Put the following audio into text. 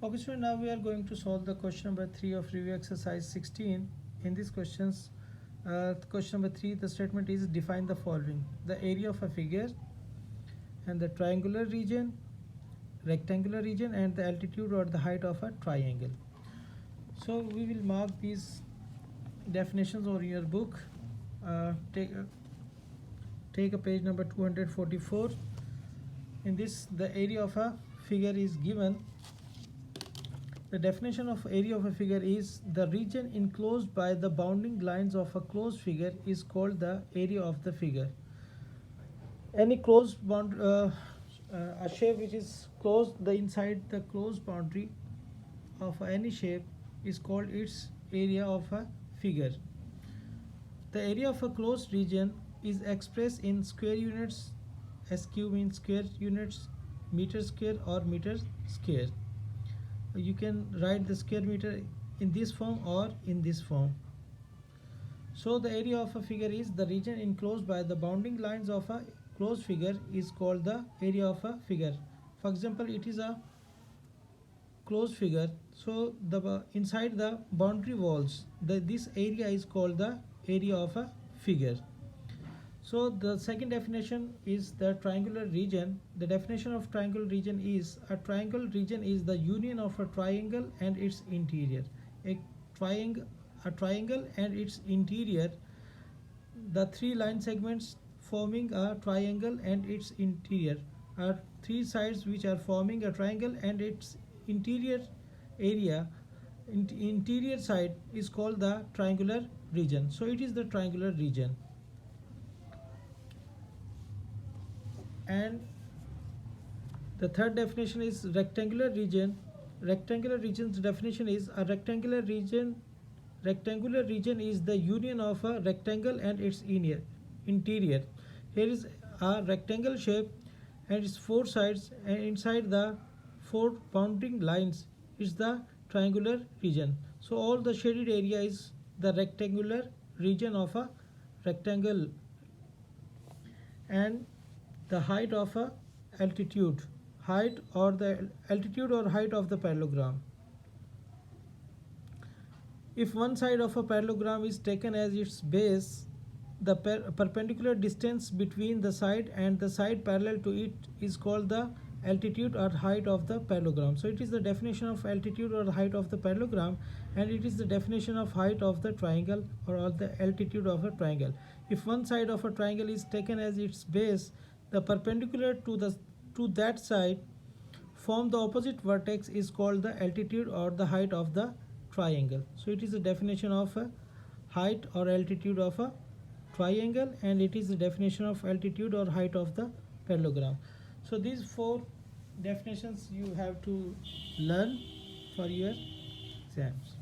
Okay, so now we are going to solve the question number 3 of review exercise 16. In these questions, question number 3, the statement is define the following: the area of a figure and the triangular region, rectangular region, and the altitude or the height of a triangle. So we will mark these definitions on your book. Take a page number 244. In this, the area of a figure is given. The definition of area of a figure is the region enclosed by the bounding lines of a closed figure is called the area of the figure. Any closed a shape which is closed, the inside the closed boundary of any shape is called its area of a figure. The area of a closed region is expressed in square units. SQ means square units, meter square or meter square. You can write the square meter in this form or in this form. So the area of a figure is the region enclosed by the bounding lines of a closed figure is called the area of a figure. For example, it is a closed figure, so the inside the boundary walls, this area is called the area of a figure. So the second definition is the triangular region. The definition of triangular region is a triangle region is the union of a triangle and its interior. A triangle and its interior, the three line segments forming a triangle and its interior are three sides which are forming a triangle, and its interior area, interior side is called the triangular region. So it is the triangular region. And the third definition is rectangular region. Rectangular region's definition is a rectangular region. Rectangular region is the union of a rectangle and its interior. Here is a rectangle shape and its four sides, and inside the four bounding lines is the triangular region. So all the shaded area is the rectangular region of a rectangle. And the height of a altitude, height or the altitude or height of the parallelogram. If one side of a parallelogram is taken as its base, the perpendicular distance between the side and the side parallel to it is called the altitude or height of the parallelogram. So it is the definition of altitude or height of the parallelogram, and it is the definition of height of the triangle or the altitude of a triangle. If one side of a triangle is taken as its base, the perpendicular to that side form the opposite vertex is called the altitude or the height of the triangle. So it is the definition of a height or altitude of a triangle, and it is the definition of altitude or height of the parallelogram. So these four definitions you have to learn for your exams.